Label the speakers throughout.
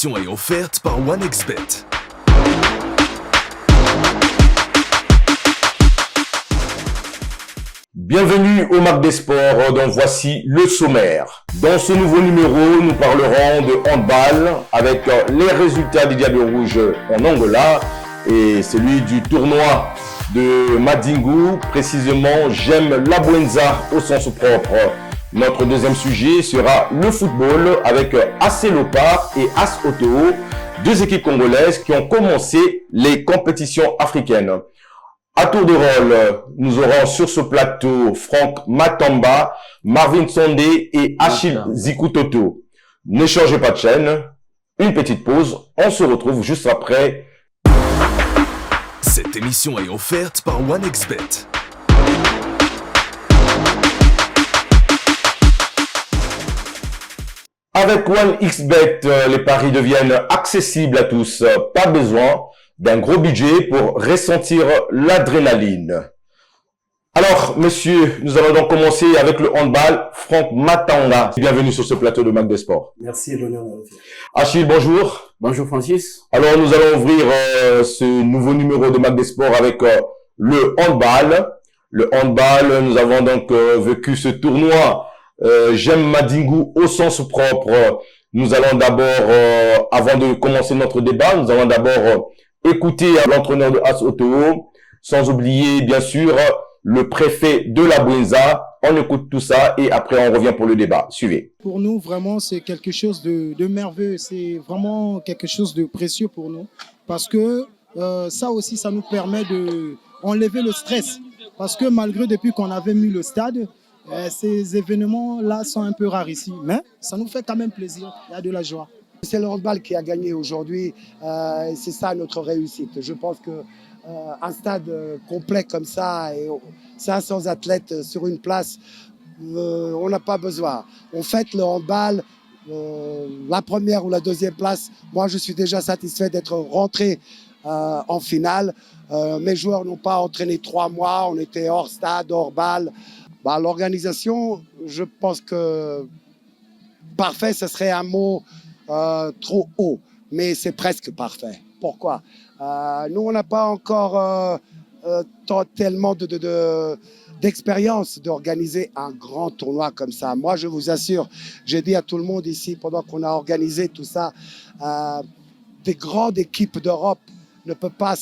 Speaker 1: émission est offerte par OneXBet.
Speaker 2: Bienvenue au Mag des Sports, dont voici le sommaire. Dans ce nouveau numéro, nous parlerons de handball avec les résultats des Diables Rouges en Angola et celui du tournoi de Madingu, précisément J'aime la Buenza au sens propre. Notre deuxième sujet sera le football avec AC Leopard et AS Otoo, deux équipes congolaises qui ont commencé les compétitions africaines. À tour de rôle, nous aurons sur ce plateau Franck Matamba, Marvin Sondé et Achille Zikutoto. Ne changez pas de chaîne. Une petite pause. On se retrouve juste après.
Speaker 1: Cette émission est offerte par OneXBet.
Speaker 2: Avec OneXBet, les paris deviennent accessibles à tous. Pas besoin d'un gros budget pour ressentir l'adrénaline. Alors, messieurs, nous allons donc commencer avec le handball. Franck Matamba, bienvenue sur ce plateau de Mag des Sports.
Speaker 3: Merci, l'honneur.
Speaker 2: Achille, bonjour.
Speaker 3: Bonjour Francis.
Speaker 2: Alors, nous allons ouvrir ce nouveau numéro de Mag des Sports avec le handball. Le handball, nous avons donc vécu ce tournoi J'aime Madingu au sens propre. Nous allons d'abord, avant de commencer notre débat, nous allons d'abord écouter l'entraîneur de AS Otoo, sans oublier bien sûr le préfet de la Buenza. On écoute tout ça et après on revient pour le débat. Suivez.
Speaker 4: Pour nous, vraiment, c'est quelque chose de merveilleux. C'est vraiment quelque chose de précieux pour nous parce que ça aussi, ça nous permet d'enlever le stress. Parce que malgré depuis qu'on avait mis le stade, ces événements-là sont un peu rares ici. Mais ça nous fait quand même plaisir. Il y a de la joie.
Speaker 5: C'est le handball qui a gagné aujourd'hui. C'est ça notre réussite. Je pense qu'un stade complet comme ça et 500 athlètes sur une place, on n'a pas besoin. On fête le handball, la première ou la deuxième place. Moi, je suis déjà satisfait d'être rentré en finale. Mes joueurs n'ont pas entraîné 3 mois. On était hors stade, hors balle. L'organisation, je pense que parfait, ce serait un mot trop haut, mais c'est presque parfait. Pourquoi? Nous, on n'a pas encore tellement d'expérience d'organiser un grand tournoi comme ça. Moi, je vous assure, j'ai dit à tout le monde ici, pendant qu'on a organisé tout ça, des grandes équipes d'Europe ne peuvent pas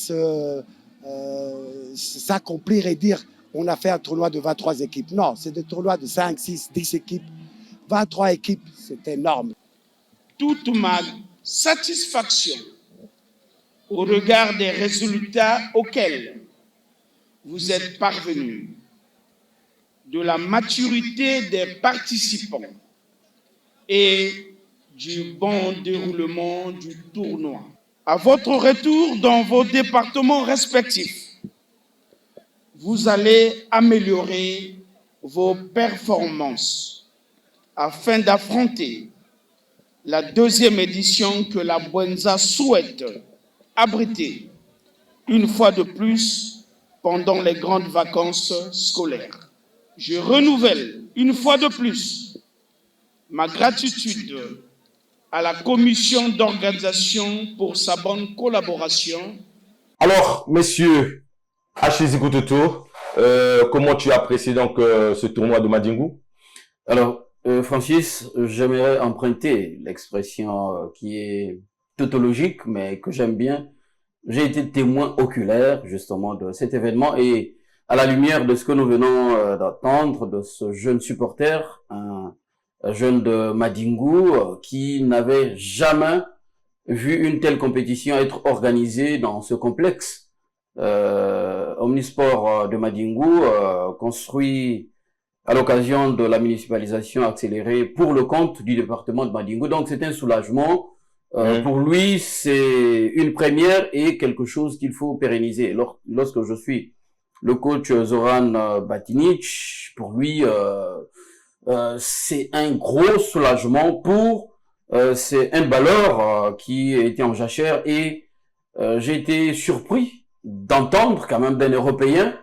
Speaker 5: s'accomplir et dire on a fait un tournoi de 23 équipes. Non, c'est des tournois de 5, 6, 10 équipes. 23 équipes, c'est énorme.
Speaker 6: Toute ma satisfaction au regard des résultats auxquels vous êtes parvenus, de la maturité des participants et du bon déroulement du tournoi. À votre retour dans vos départements respectifs, vous allez améliorer vos performances afin d'affronter la deuxième édition que la Buenza souhaite abriter une fois de plus pendant les grandes vacances scolaires. Je renouvelle une fois de plus ma gratitude à la commission d'organisation pour sa bonne collaboration.
Speaker 2: Alors, messieurs, Achille Zikutoto, comment tu apprécies donc ce tournoi de Madingu?
Speaker 3: Alors, Francis, j'aimerais emprunter l'expression qui est tautologique, mais que j'aime bien. J'ai été témoin oculaire, justement, de cet événement et à la lumière de ce que nous venons d'entendre de ce jeune supporter, un jeune de Madingu qui n'avait jamais vu une telle compétition être organisée dans ce complexe. Omnisport de Madingu, construit à l'occasion de la municipalisation accélérée pour le compte du département de Madingu. Donc c'est un soulagement. Pour lui, c'est une première et quelque chose qu'il faut pérenniser. Lorsque je suis le coach Zoran Batinic, pour lui, c'est un gros soulagement pour ces handballeurs qui étaient en jachère et j'ai été surpris d'entendre quand même d'un Européen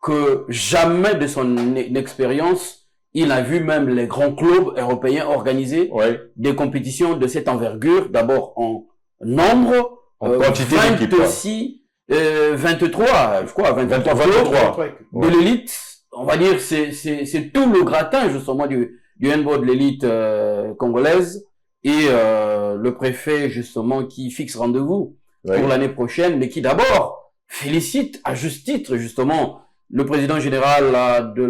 Speaker 3: que jamais de son expérience il a vu même les grands clubs européens organiser des compétitions de cette envergure, d'abord en nombre,
Speaker 2: en quantité d'équipes.
Speaker 3: 26, 23, je crois, 23 clubs de l'élite. On va dire, c'est tout le gratin, justement, du handball de l'élite congolaise. Et le préfet, justement, qui fixe rendez-vous pour l'année prochaine, mais qui d'abord félicite à juste titre, justement, le président général du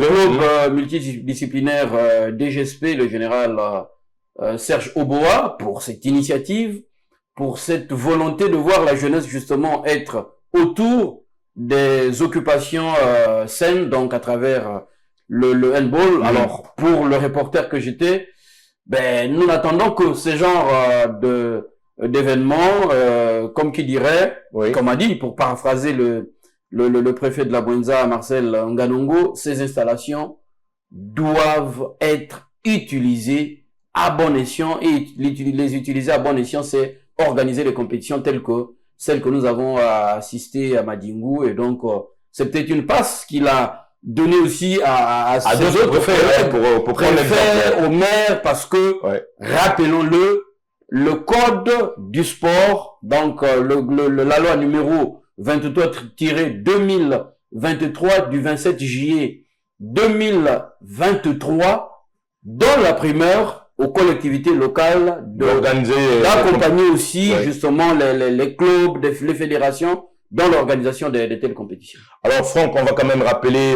Speaker 3: club multidisciplinaire DGSP, le général Serge Oboa, pour cette initiative, pour cette volonté de voir la jeunesse, justement, être autour des occupations saines, donc à travers le handball. Alors, pour le reporter que j'étais, nous n'attendons que ce genre d'événements, comme qui dirait, comme a dit, pour paraphraser le préfet de la Bwenza, Marcel Nganongo, ces installations doivent être utilisées à bon escient, et les utiliser à bon escient, c'est organiser des compétitions telles que celles que nous avons assistées à Madingu, et donc c'est peut-être une passe qu'il a donnée aussi à deux autres préfets, pour préfets, aux maires, parce que, rappelons-le, le code du sport, donc la loi numéro 23-2023 du 27 juillet 2023 donne la primeur aux collectivités locales d'accompagner aussi justement les clubs, les fédérations dans l'organisation de telles compétitions.
Speaker 2: Alors Franck, on va quand même rappeler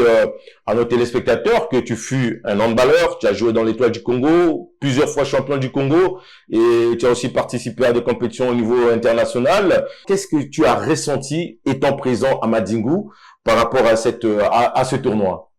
Speaker 2: à nos téléspectateurs que tu fus un handballeur, tu as joué dans l'Étoile du Congo, plusieurs fois champion du Congo, et tu as aussi participé à des compétitions au niveau international. Qu'est-ce que tu as ressenti étant présent à Madingu par rapport à ce tournoi?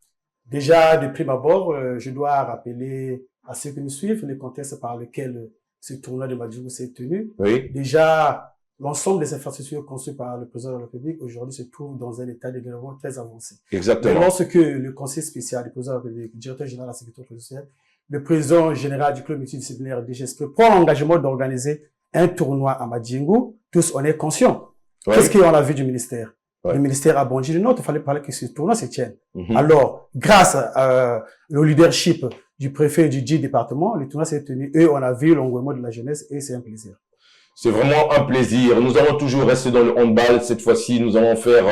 Speaker 7: Déjà, de prime abord, je dois rappeler à ceux qui nous suivent le contexte par lequel ce tournoi de Madingu s'est tenu. Déjà, l'ensemble des infrastructures construites par le président de la République aujourd'hui se trouve dans un état de développement très avancé.
Speaker 2: Exactement.
Speaker 7: Mais lorsque le conseil spécial du président de la République, le directeur général de la sécurité sociale, le président général du club multidisciplinaire DGSP prend l'engagement d'organiser un tournoi à Madingu, tous on est conscients. Qu'est-ce qu'on a vu du ministère? Le ministère a bondi le nôtre, il fallait parler que ce tournoi se tienne. Alors, grâce au leadership du préfet du département, le tournoi s'est tenu et on a vu l'engouement de la jeunesse et c'est un plaisir.
Speaker 2: C'est vraiment un plaisir. Nous allons toujours rester dans le handball. Cette fois-ci, nous allons faire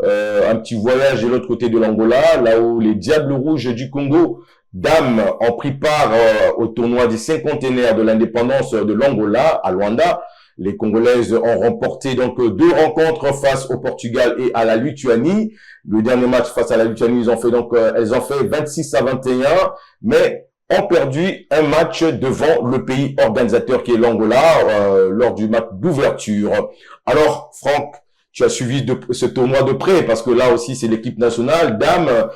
Speaker 2: un petit voyage de l'autre côté de l'Angola, là où les Diables Rouges du Congo, dames, ont pris part au tournoi du cinquantenaire de l'indépendance de l'Angola à Luanda. Les Congolaises ont remporté donc 2 rencontres face au Portugal et à la Lituanie. Le dernier match face à la Lituanie, elles ont fait 26-21, mais ont perdu un match devant le pays organisateur qui est l'Angola lors du match d'ouverture. Alors, Franck, tu as suivi ce tournoi de près parce que là aussi c'est l'équipe nationale, dames,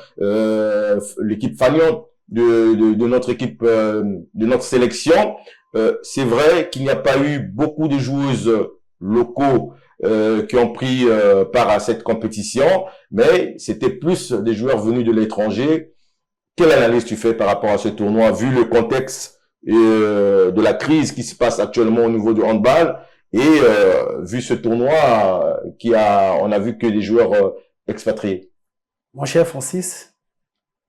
Speaker 2: l'équipe faniante de notre équipe, de notre sélection. C'est vrai qu'il n'y a pas eu beaucoup de joueuses locaux qui ont pris part à cette compétition, mais c'était plus des joueurs venus de l'étranger. Quelle analyse tu fais par rapport à ce tournoi, vu le contexte de la crise qui se passe actuellement au niveau du handball et vu ce tournoi on a vu que des joueurs expatriés?
Speaker 7: Mon cher Francis,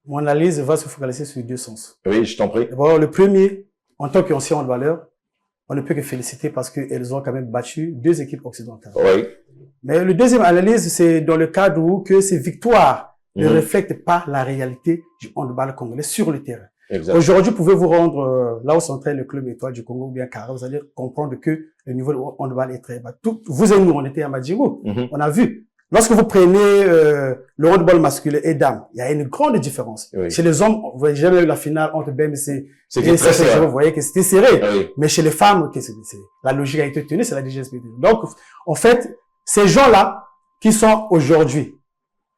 Speaker 7: mon analyse va se focaliser sur 2 sens.
Speaker 2: Oui, je t'en prie.
Speaker 7: D'abord, le premier, en tant qu'ancien handballeur, on ne peut que féliciter parce qu'elles ont quand même battu 2 équipes occidentales.
Speaker 2: Oui.
Speaker 7: Mais le deuxième analyse, c'est dans le cadre où que ces victoires ne reflètent pas la réalité du handball congolais sur le terrain. Aujourd'hui, vous pouvez vous rendre là où s'entraîne le club Étoile du Congo ou bien Cara, vous allez comprendre que le niveau de handball est très bas. Vous et nous, on était à Madingu, on a vu. Lorsque vous prenez le handball masculin et dames, il y a une grande différence. Chez les hommes, vous n'avez jamais eu la finale entre BMC et CCG, vous voyez que c'était serré. Mais chez les femmes, la logique a été tenue, c'est la DGSP. Donc, en fait, ces gens-là qui sont aujourd'hui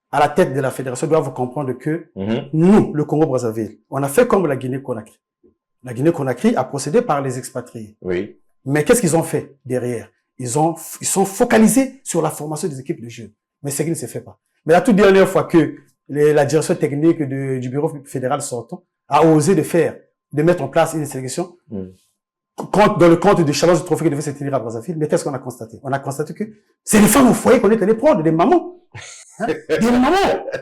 Speaker 7: à la tête de la fédération doivent comprendre que nous, le Congo-Brazzaville, on a fait comme la Guinée-Conakry. La Guinée-Conakry a procédé par les expatriés. Mais qu'est-ce qu'ils ont fait derrière? Ils sont focalisés sur la formation des équipes de jeunes. Mais c'est ce qui ne se fait pas. Mais la toute dernière fois que la direction technique du bureau fédéral sortant a osé de mettre en place une sélection, dans le compte du challenge du trophée qui devait se tenir à Brazzaville, mais qu'est-ce qu'on a constaté? On a constaté que c'est les femmes au foyer qu'on est allé prendre, des mamans. Des mamans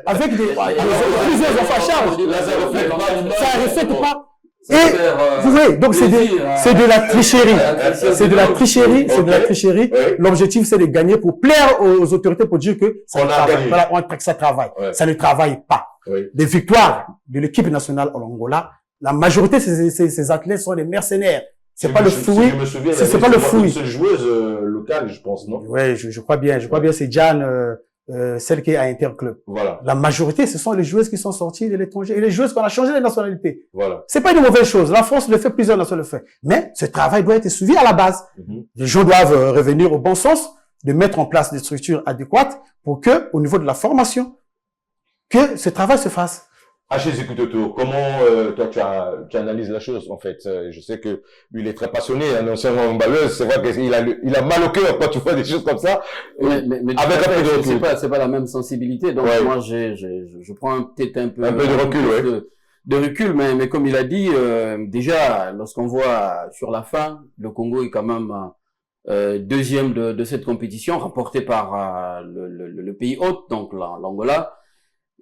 Speaker 7: avec plusieurs enfants à charge. Ça ne reflète pas. Et vous voyez, donc c'est de la tricherie. C'est de la tricherie, c'est de la tricherie. L'objectif, c'est de gagner pour plaire aux autorités pour dire que ça travaille. Voilà, ça travaille. Ça ne travaille pas. Les victoires de l'équipe nationale en Angola, la majorité de ces athlètes sont des mercenaires. C'est pas le fruit. C'est pas le fruit.
Speaker 2: C'est une joueuse locale, je pense, non?
Speaker 7: Ouais, je crois bien. Je crois bien, c'est Jeanne, celle qui est à Interclub.
Speaker 2: Voilà.
Speaker 7: La majorité, ce sont les joueuses qui sont sorties de l'étranger et les joueuses qu'on a changé de nationalité.
Speaker 2: Voilà.
Speaker 7: C'est pas une mauvaise chose. La France le fait, plusieurs nations le font. Mais ce travail doit être suivi à la base. Les gens doivent revenir au bon sens, de mettre en place des structures adéquates pour que, au niveau de la formation, que ce travail se fasse.
Speaker 2: Achille Zikutoto, comment toi tu analyses la chose en fait? Je sais que lui il est très passionné, un ancien handballeuse, c'est vrai qu'il a mal au cœur quand tu fais des choses comme ça.
Speaker 3: Mais
Speaker 2: avec un peu de recul.
Speaker 3: C'est pas la même sensibilité, donc moi je prends peut-être un peu
Speaker 2: de recul,
Speaker 3: de recul, mais comme il a dit, déjà lorsqu'on voit sur la fin, le Congo est quand même deuxième de cette compétition, remporté par le pays hôte, donc l'Angola.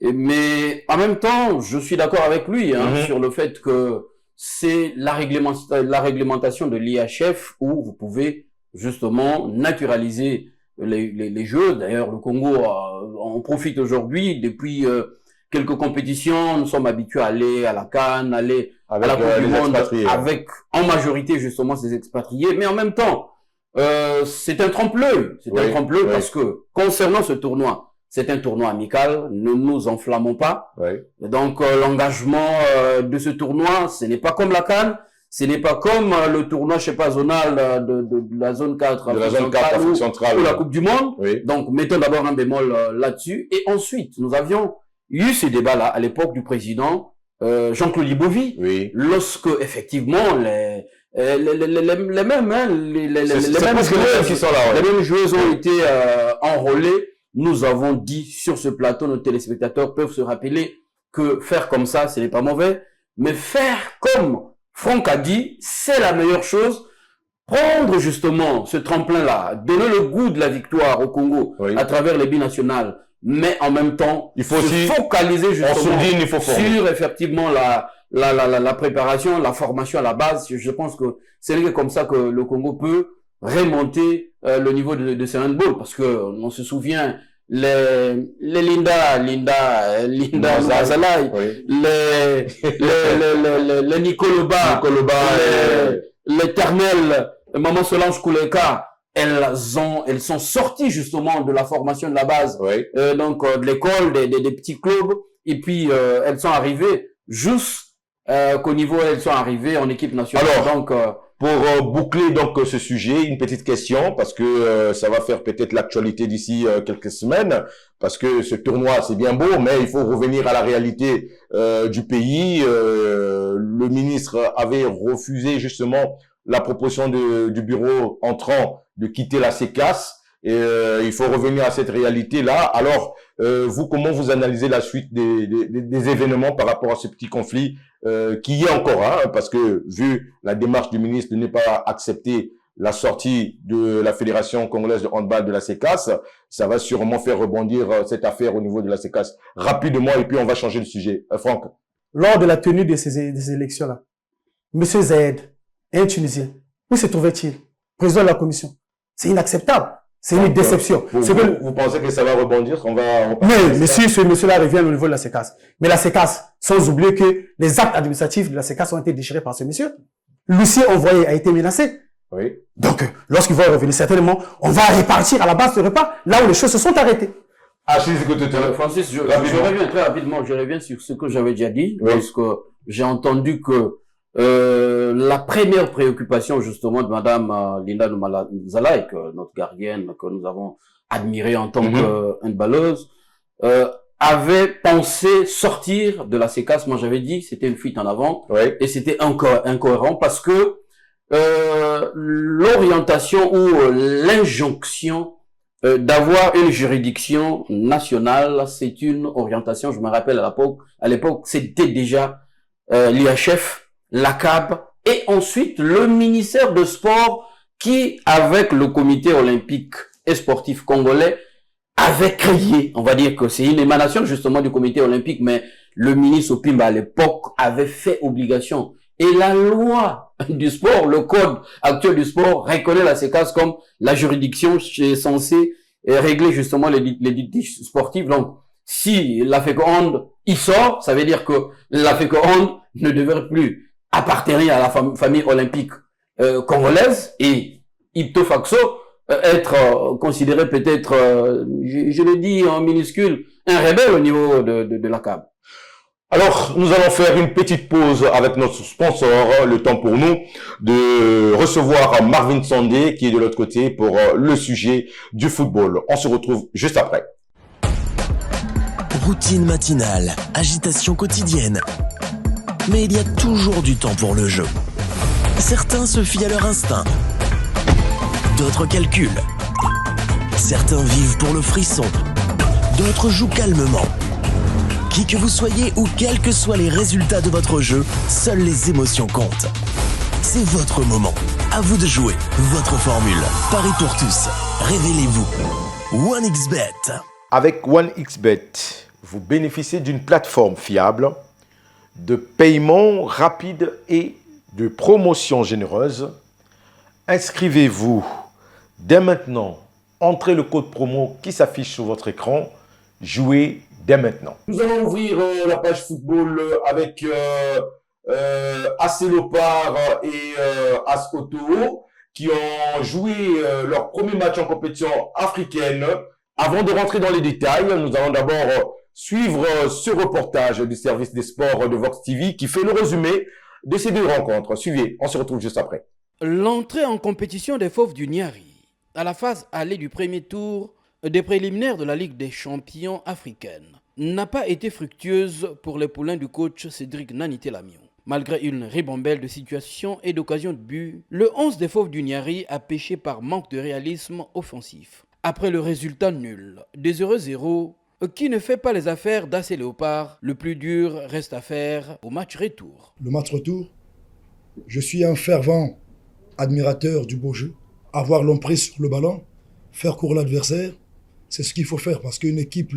Speaker 3: Mais en même temps, je suis d'accord avec lui sur le fait que c'est la réglementation de l'IHF où vous pouvez justement naturaliser les jeux. D'ailleurs, le Congo en profite aujourd'hui. Depuis quelques compétitions, nous sommes habitués à aller à la CAN, aller à la Coupe du Monde avec en majorité justement ces expatriés. Mais en même temps, c'est un trompe-l'œil. C'est un trompe-l'œil parce que concernant ce tournoi, c'est un tournoi amical, ne nous enflammons pas. Donc l'engagement de ce tournoi, ce n'est pas comme la CAN, ce n'est pas comme le tournoi, je sais pas, zonal de la zone 4,
Speaker 2: de la zone 4 Afrique centrale,
Speaker 3: ou la Coupe du Monde. Donc mettons d'abord un bémol là-dessus. Et ensuite, nous avions eu ces débats-là à l'époque du président Jean-Claude Libovi, lorsque effectivement les mêmes joueuses ont été enrôlées. Nous avons dit sur ce plateau, nos téléspectateurs peuvent se rappeler que faire comme ça, ce n'est pas mauvais, mais faire comme Franck a dit, c'est la meilleure chose. Prendre justement ce tremplin-là, donner le goût de la victoire au Congo à travers les binationales, mais en même temps,
Speaker 2: il faut se
Speaker 3: focaliser justement sur effectivement la préparation, la formation à la base. Je pense que c'est comme ça que le Congo peut remonter le niveau de ce handball, parce que on se souvient les Linda Zalai, les Nicoloba, l'éternel Maman Solange Kouleka, elles sont sorties justement de la formation de la base, donc de l'école, des petits clubs, et puis elles sont arrivées juste qu'au niveau elles sont arrivées en équipe nationale.
Speaker 2: Alors,
Speaker 3: donc
Speaker 2: pour boucler donc ce sujet, une petite question, parce que ça va faire peut-être l'actualité d'ici quelques semaines, parce que ce tournoi c'est bien beau, mais il faut revenir à la réalité du pays. Le ministre avait refusé justement la proposition du bureau entrant de quitter la CECAS. Et il faut revenir à cette réalité-là. Alors, vous, comment vous analysez la suite des événements par rapport à ce petit conflit qui y est encore, parce que vu la démarche du ministre de ne pas accepter la sortie de la Fédération congolaise de handball de la CECAS, ça va sûrement faire rebondir cette affaire au niveau de la CECAS rapidement, et puis on va changer de sujet. Franck.
Speaker 7: Lors de la tenue de ces élections-là, M. Zayed, un Tunisien, où se trouvait-il? Président de la commission. C'est inacceptable. C'est une déception.
Speaker 2: Vous pensez que ça va rebondir?
Speaker 7: Mais si ce monsieur-là revient au niveau de la CECAS. Mais la CECAS, sans oublier que les actes administratifs de la CECAS ont été déchirés par ce monsieur. Lucien Envoyé a été menacé. Donc, lorsqu'il va revenir, certainement, on va répartir à la base de repas, là où les choses se sont arrêtées.
Speaker 3: Francis, je reviens très rapidement, je reviens sur ce que j'avais déjà dit, parce que j'ai entendu que la première préoccupation justement de Madame Linda Zalai, notre gardienne que nous avons admirée en tant que handballeuse, avait pensé sortir de la CECAS. Moi j'avais dit c'était une fuite en avant, et c'était incohérent parce que l'orientation ou l'injonction d'avoir une juridiction nationale, c'est une orientation, je me rappelle à l'époque c'était déjà l'IHF, la CAB, et ensuite le ministère de Sport qui, avec le comité olympique et sportif congolais, avait créé, on va dire que c'est une émanation justement du comité olympique, mais le ministre Opimba à l'époque avait fait obligation. Et la loi du sport, le code actuel du sport, reconnaît la CECAS comme la juridiction qui est censée régler justement les litiges sportifs. Donc, si la FECOHAND y sort, ça veut dire que la FECOHAND ne devrait plus appartenir à la famille olympique congolaise et ipso facto être considéré peut-être, je le dis en minuscule, un rebelle au niveau de la CAB.
Speaker 2: Alors, nous allons faire une petite pause avec notre sponsor, le temps pour nous de recevoir Marvin Sandé qui est de l'autre côté pour le sujet du football. On se retrouve juste après.
Speaker 8: Routine matinale, agitation quotidienne. Mais il y a toujours du temps pour le jeu. Certains se fient à leur instinct. D'autres calculent. Certains vivent pour le frisson. D'autres jouent calmement. Qui que vous soyez ou quels que soient les résultats de votre jeu, seules les émotions comptent. C'est votre moment. À vous de jouer. Votre formule. Paris pour tous. Révélez-vous. 1xBet.
Speaker 2: Avec 1xBet, vous bénéficiez d'une plateforme fiable, de paiement rapide et de promotion généreuse. Inscrivez-vous dès maintenant. Entrez le code promo qui s'affiche sur votre écran. Jouez dès maintenant. Nous allons ouvrir la page football avec AS Léopard et AS Ottawa qui ont joué leur premier match en compétition africaine. Avant de rentrer dans les détails, nous allons d'abord suivre ce reportage du service des sports de Vox TV qui fait le résumé de ces deux rencontres. Suivez, on se retrouve juste après.
Speaker 9: L'entrée en compétition des Fauves du Niari à la phase allée du premier tour des préliminaires de la Ligue des champions africaine n'a pas été fructueuse pour les poulains du coach Cédric Nanité Lamion. Malgré une ribambelle de situations et d'occasions de but, le 11 des Fauves du Niari a péché par manque de réalisme offensif. Après le résultat nul des heureux 0, qui ne fait pas les affaires d'AS Léopard, le plus dur reste à faire au match retour.
Speaker 10: Le match retour, je suis un fervent admirateur du beau jeu. Avoir l'emprise sur le ballon, faire courir l'adversaire, c'est ce qu'il faut faire parce qu'une équipe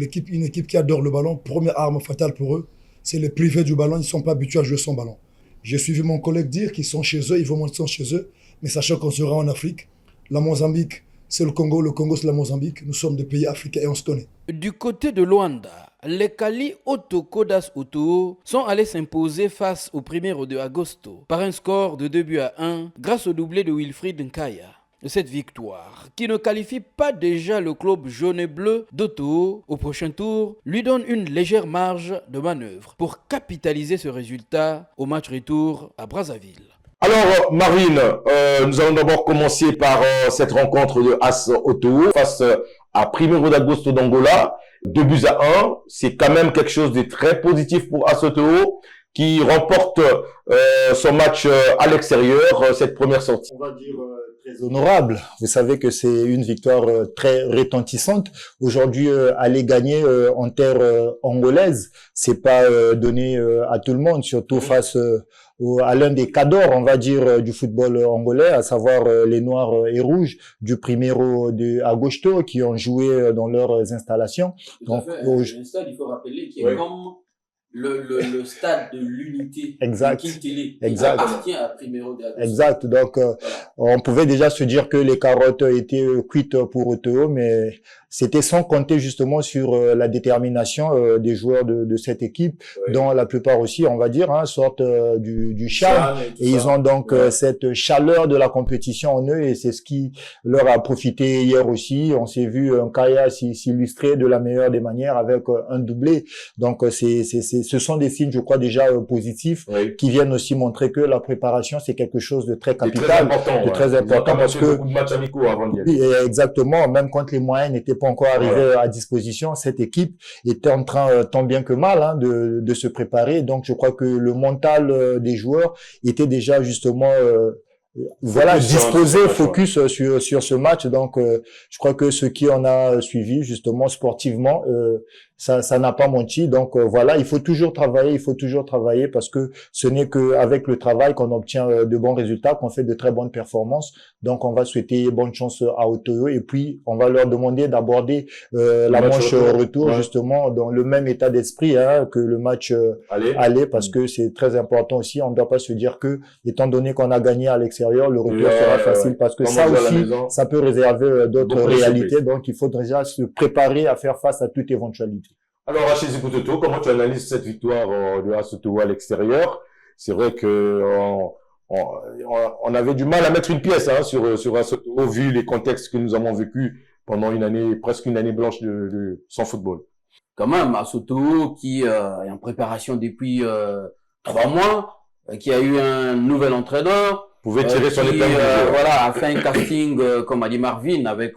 Speaker 10: qui adore le ballon, première arme fatale pour eux, c'est les privés du ballon, ils ne sont pas habitués à jouer sans ballon. J'ai suivi mon collègue dire qu'ils sont chez eux, ils vont monter chez eux, mais sachant qu'on sera en Afrique, la Mozambique, c'est le Congo c'est la Mozambique, nous sommes des pays africains et on se connaît.
Speaker 9: Du côté de Luanda, les Kali Otoko d'AS Ottawa sont allés s'imposer face au 1er de Agosto par un score de 2-1 grâce au doublé de Wilfried Nkaya. Cette victoire, qui ne qualifie pas déjà le club jaune et bleu d'Ottawa au prochain tour, lui donne une légère marge de manœuvre pour capitaliser ce résultat au match retour à Brazzaville.
Speaker 2: Alors, Marine, nous allons d'abord commencer par cette rencontre de AS Ottawa face à 1er d'Agosto d'Angola. 2-1, c'est quand même quelque chose de très positif pour AS Ottawa qui remporte son match à l'extérieur, cette première sortie.
Speaker 11: On va dire très honorable. Vous savez que c'est une victoire très retentissante. Aujourd'hui, aller gagner en terre angolaise, c'est pas donné à tout le monde, surtout face à l'un des cadors, on va dire, du football angolais, à savoir les Noirs et Rouges du 1er de Agosto qui ont joué dans leurs installations.
Speaker 3: Donc, un stade, il faut rappeler, qui est comme le stade de l'unité.
Speaker 11: Exact.
Speaker 3: Qui
Speaker 11: Exact.
Speaker 3: appartient à 1er d'Agosto.
Speaker 11: Exact. Donc, on pouvait déjà se dire que les carottes étaient cuites pour Ottawa, mais c'était sans compter justement sur la détermination des joueurs de cette équipe, dont la plupart aussi, on va dire, sortent du charme. Et ils ont donc cette chaleur de la compétition en eux, et c'est ce qui leur a profité hier aussi. On s'est vu un Kaya s'illustrer de la meilleure des manières avec un doublé. Donc, ce sont des signes, je crois, déjà positifs qui viennent aussi montrer que la préparation, c'est quelque chose de très capital, très important parce que
Speaker 2: beaucoup de matchs amicaux avant d'y aller.
Speaker 11: Oui, exactement. Même quand les moyens n'étaient pas encore arrivés à disposition, cette équipe était en train, tant bien que mal, de se préparer. Donc, je crois que le mental des joueurs était déjà justement voilà, disposé, focus sur ce match. Donc, je crois que ce qui en a suivi, justement, sportivement, ça n'a pas menti. Donc, voilà, il faut toujours travailler parce que ce n'est qu'avec le travail qu'on obtient de bons résultats, qu'on fait de très bonnes performances. Donc, on va souhaiter bonne chance à Otoyo et puis on va leur demander d'aborder la manche retour, justement, dans le même état d'esprit que le match aller, parce que c'est très important aussi. On ne doit pas se dire que, étant donné qu'on a gagné à l'extérieur, le retour sera facile parce que ça aussi, ça peut réserver d'autres réalités. Donc, il faut déjà se préparer à faire face à toute éventualité.
Speaker 2: Alors, Rachid Zikutoto, comment tu analyses cette victoire de Assoto à l'extérieur? C'est vrai que on avait du mal à mettre une pièce sur Assoto, vu les contextes que nous avons vécus pendant presque une année blanche sans football.
Speaker 3: Quand même, Assoto qui est en préparation depuis 3 mois, qui a eu un nouvel entraîneur,
Speaker 2: pouvait tirer son épingle.
Speaker 3: Voilà, a fait un casting, comme a dit Marvin, avec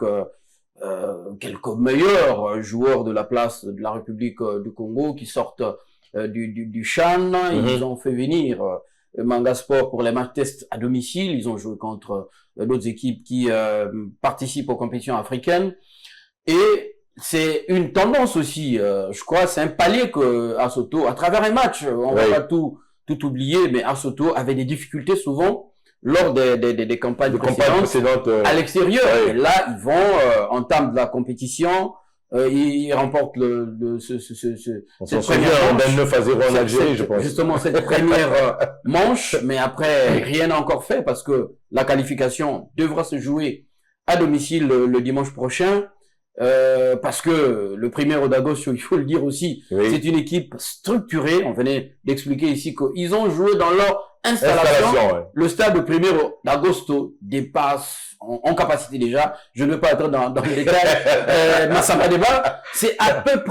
Speaker 3: quelques meilleurs joueurs de la place de la République du Congo qui sortent du Chan. Ils ont fait venir Manga Sport pour les matchs tests à domicile. Ils ont joué contre d'autres équipes qui participent aux compétitions africaines. Et c'est une tendance aussi, je crois, c'est un palier que Assoto, à travers un match, on va pas tout oublier, mais Assoto avait des difficultés souvent lors des campagnes précédentes à l'extérieur. Et là, ils vont entament de la compétition, ils remportent cette première manche.
Speaker 2: 9-0 en Algérie, je pense.
Speaker 3: Justement, cette première manche, mais après, rien n'a encore fait parce que la qualification devra se jouer à domicile le dimanche prochain. Parce que le premier Odagosio, il faut le dire aussi, c'est une équipe structurée. On venait d'expliquer ici qu'ils ont joué dans leur installation. Le stade de premier d'Agosto dépasse en capacité déjà. Je ne veux pas être dans les détails. Massamba Débat, c'est à peu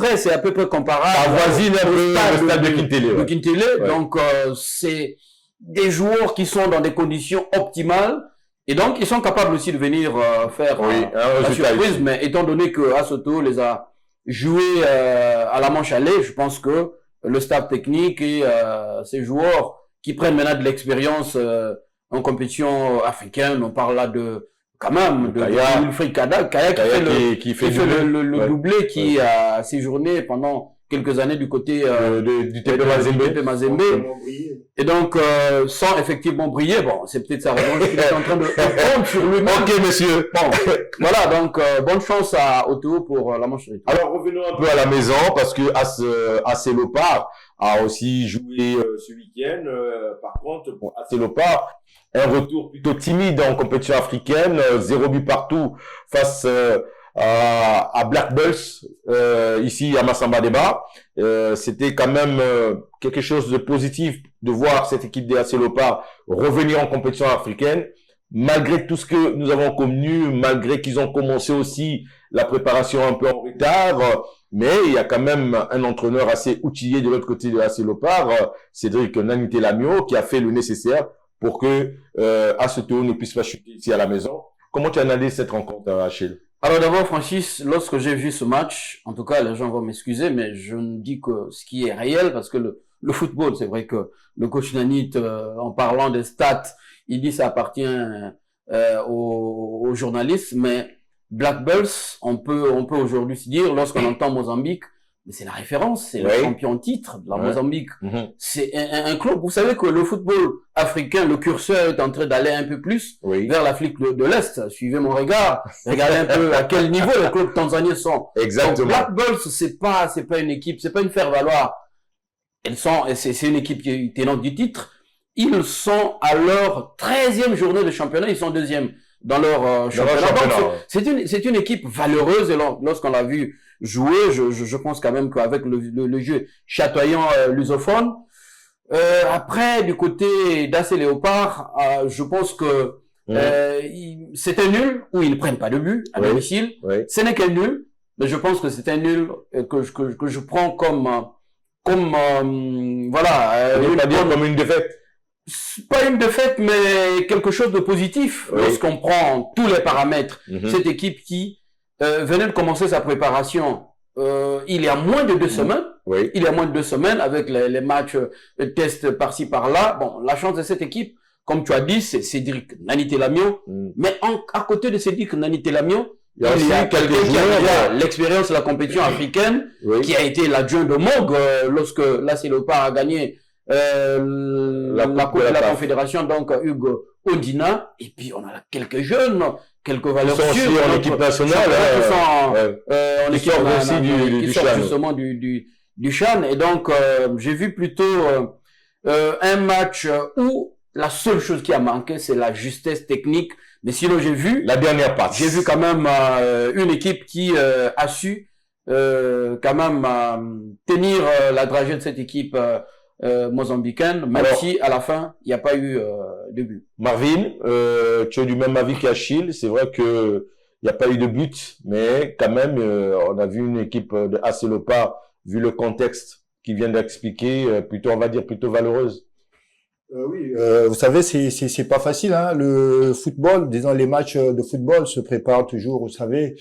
Speaker 3: près comparable.
Speaker 2: Ça voisine un peu le stade de
Speaker 3: Kintele. Donc, c'est des joueurs qui sont dans des conditions optimales. Et donc, ils sont capables aussi de venir faire la surprise, mais étant donné que Assoto les a joués à la manche aller, je pense que le staff technique et ces joueurs qui prennent maintenant de l'expérience en compétition africaine, on parle là de Wilfried Kaya qui fait le doublé, qui a séjourné pendant quelques années du côté du TP Mazembe. Et donc, sans effectivement briller, bon, c'est peut-être sa raison qu'il est en train de prendre sur lui-même.
Speaker 2: Ok, monsieur.
Speaker 3: Bon, voilà, donc, bonne chance à Otto pour la manche.
Speaker 2: Alors, revenons un peu à la maison, parce que AC Leopards a aussi joué ce week-end. Par contre, pour AC Leopards, un retour plutôt timide en compétition africaine, 0 but partout face à Black Bulls, ici à Massamba Débat. C'était quand même quelque chose de positif de voir cette équipe des AC Leopards revenir en compétition africaine, malgré tout ce que nous avons connu, malgré qu'ils ont commencé aussi la préparation un peu en retard, mais il y a quand même un entraîneur assez outillé de l'autre côté de AC Leopards, Cédric Nanité Lamio, qui a fait le nécessaire pour que Assoto ne puisse pas chuter ici à la maison. Comment tu analyses cette rencontre, Achille?
Speaker 3: Alors d'abord, Francis, lorsque j'ai vu ce match, en tout cas, les gens vont m'excuser, mais je ne dis que ce qui est réel, parce que le football, c'est vrai que le coach Nanit, en parlant des stats, il dit ça appartient aux journalistes, mais Black Bulls, on peut aujourd'hui se dire, lorsqu'on entend Mozambique, mais c'est la référence, c'est le champion en titre de la Mozambique. C'est un club. Vous savez que le football africain, le curseur est en train d'aller un peu plus vers l'Afrique de l'Est. Suivez mon regard. Regardez un peu à quel niveau les clubs tanzaniens sont.
Speaker 2: Exactement.
Speaker 3: Donc, Black Bulls, c'est pas une équipe, c'est pas une faire-valoir. C'est une équipe qui est tenante du titre. Ils sont à leur 13e journée de championnat, ils sont 2e dans leur championnat. C'est une équipe valeureuse, et lorsqu'on l'a vu jouer, je pense quand même qu'avec le jeu chatoyant lusophone. Après, du côté d'AC Léopard, je pense que c'est un nul où ils ne prennent pas de but à domicile. Ce n'est qu'un nul, mais je pense que c'est un nul que je prends comme voilà,
Speaker 2: comme une défaite.
Speaker 3: Pas une défaite, mais quelque chose de positif lorsqu'on prend tous les paramètres. Cette équipe qui venait de commencer sa préparation il y a moins de 2 semaines. Il y a moins de 2 semaines avec les matchs tests par-ci par-là. Bon, la chance de cette équipe, comme tu as dit, c'est Cédric Nani-Telamio. Mais à côté de Cédric Nani-Telamio, il y a quelqu'un qui a l'expérience de la compétition africaine, qui a été l'adjoint de Mog lorsque l'AS Léopard a gagné la Confédération, donc Hugo Ondina. Et puis on a quelques jeunes, quelques valeurs sûres
Speaker 2: en équipe nationale,
Speaker 3: en équipe nationale, qui sortent justement du CHAN. Et donc j'ai vu plutôt un match où la seule chose qui a manqué, c'est la justesse technique. Mais sinon, j'ai vu
Speaker 2: la dernière passe.
Speaker 3: J'ai vu quand même une équipe qui a su quand même tenir la dragée de cette équipe mozambicaine, même si à la fin, il n'y a pas eu de but.
Speaker 2: Marvin, tu es du même avis qu'Achille. C'est vrai que il n'y a pas eu de but, mais quand même, on a vu une équipe de AS Léopard, vu le contexte qu'il vient d'expliquer, plutôt, on va dire, plutôt valeureuse.
Speaker 11: Oui, vous savez, c'est pas facile, hein. Le football, disons, les matchs de football se préparent toujours, vous savez,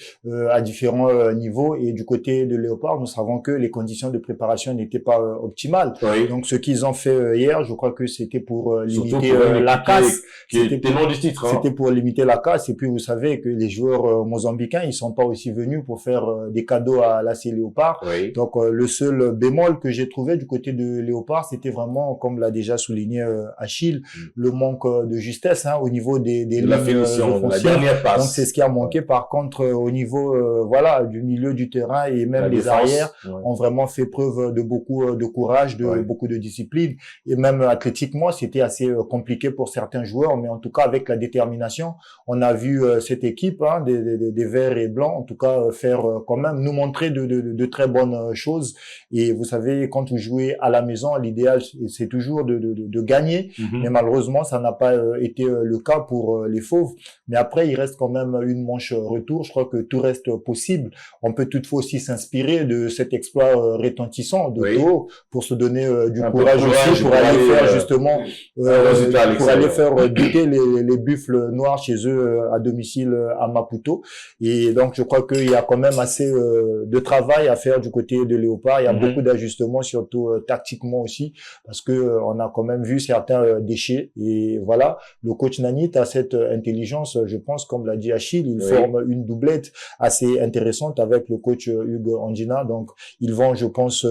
Speaker 11: à différents niveaux. Et du côté de Léopard, nous savons que les conditions de préparation n'étaient pas optimales.
Speaker 2: Oui.
Speaker 11: Donc, ce qu'ils ont fait hier, je crois que c'était pour limiter la casse.
Speaker 2: C'était non du titre.
Speaker 11: C'était pour limiter la casse. Et puis, vous savez que les joueurs mozambicains, ils sont pas aussi venus pour faire des cadeaux à l'AS Léopard.
Speaker 2: Oui.
Speaker 11: Donc, le seul bémol que j'ai trouvé du côté de Léopard, c'était vraiment, comme l'a déjà souligné Achille, le manque de justesse, hein, au niveau des lignes
Speaker 2: la finition, la dernière passe.
Speaker 11: Donc c'est ce qui a manqué. Par contre, au niveau voilà, du milieu du terrain et même les arrières ont vraiment fait preuve de beaucoup de courage, de beaucoup de discipline, et même athlétiquement c'était assez compliqué pour certains joueurs, mais en tout cas avec la détermination, on a vu cette équipe, hein, des verts et blancs, en tout cas faire quand même nous montrer de très bonnes choses. Et vous savez, quand vous jouez à la maison, l'idéal c'est toujours de gagner. Mais malheureusement, ça n'a pas été le cas pour les Fauves. Mais après, il reste quand même une manche retour. Je crois que tout reste possible. On peut toutefois aussi s'inspirer de cet exploit retentissant de Théo pour se donner du courage aussi, pour aller faire justement, pour aller faire buter les buffles noirs chez eux à domicile à Maputo. Et donc, je crois qu'il y a quand même assez de travail à faire du côté de Léopard. Il y a beaucoup d'ajustements, surtout tactiquement aussi, parce que on a quand même vu certains déchets. Et voilà, le coach Nanit a cette intelligence, je pense, comme l'a dit Achille, il forme une doublette assez intéressante avec le coach Hugo Ondina. Donc, ils vont, je pense,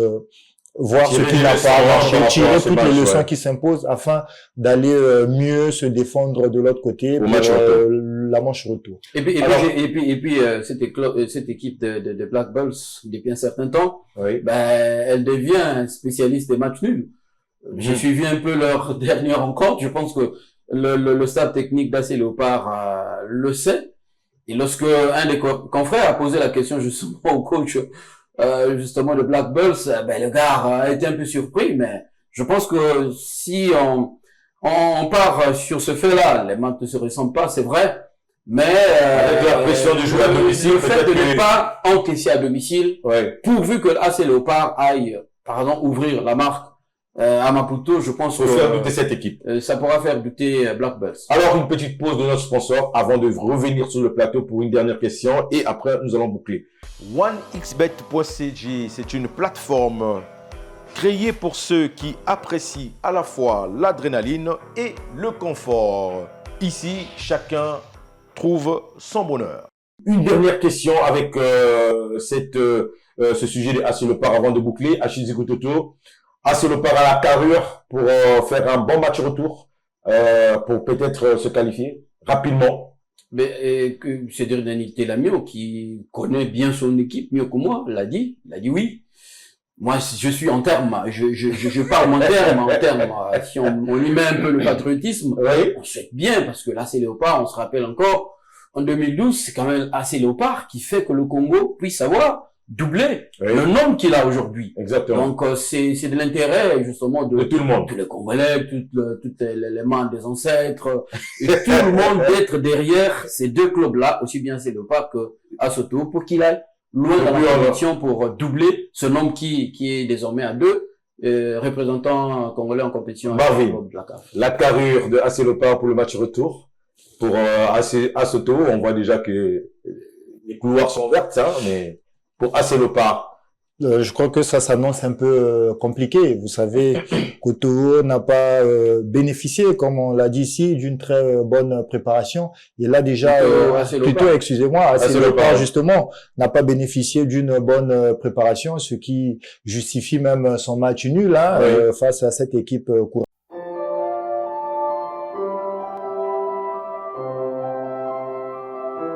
Speaker 11: voir ce qu'il n'a pas, tirer toutes les leçons qui s'imposent afin d'aller mieux se défendre de l'autre côté pour la manche retour.
Speaker 3: Et puis cette équipe de Black Bulls, depuis un certain temps, elle devient spécialiste des matchs nuls. J'ai suivi un peu leur dernière rencontre. Je pense que le staff technique d'AS Léopard le sait. Et lorsque un des confrères a posé la question justement au coach justement de Black Bulls, le gars a été un peu surpris. Mais je pense que si on part sur ce fait-là, les matchs ne se ressemblent pas, c'est vrai. Mais
Speaker 2: avec la pression de jouer à domicile,
Speaker 3: le fait de ne pas encaisser à domicile, pourvu que l'AS Léopard aille, ouvrir la marque à Maputo, je pense que
Speaker 2: faire douter cette équipe.
Speaker 3: Ça pourra faire douter Black Bulls.
Speaker 2: Alors, une petite pause de notre sponsor avant de revenir sur le plateau pour une dernière question et après, nous allons boucler.
Speaker 12: OneXBet.cg, c'est une plateforme créée pour ceux qui apprécient à la fois l'adrénaline et le confort. Ici, chacun trouve son bonheur.
Speaker 2: Une dernière question avec ce sujet de AS Léopard avant de boucler. Achille Zikototo. AS Léopard à la carrure pour faire un bon match retour, pour peut-être se qualifier rapidement.
Speaker 3: Mais Cédric Nani-Telamio, qui connaît bien son équipe mieux que moi, il a dit oui. Moi, je suis en termes, je parle en termes, si on y met un peu le patriotisme, on sait bien, parce que l'AS Léopard, on se rappelle encore, en 2012, c'est quand même l'AS Léopard qui fait que le Congo puisse avoir doublé le nombre qu'il a aujourd'hui.
Speaker 2: Exactement.
Speaker 3: Donc c'est de l'intérêt justement de
Speaker 2: tout le monde,
Speaker 3: tous les Congolais, toutes les membres des ancêtres, et tout le monde d'être derrière ces deux clubs-là, aussi bien c'est Léopard que Asoto, pour qu'il aille loin dans la compétition pour doubler ce nombre qui est désormais à 2 représentants congolais en compétition.
Speaker 2: La carrure de AS Léopard pour le match retour. Pour Asoto, on voit déjà que les couloirs sont verts, ça, mais pour AS Léopard,
Speaker 11: Je crois que ça s'annonce un peu compliqué. Vous savez, Koto n'a pas bénéficié, comme on l'a dit ici, d'une très bonne préparation. Il a déjà, excusez-moi, justement, n'a pas bénéficié d'une bonne préparation, ce qui justifie même son match nul face à cette équipe courageuse.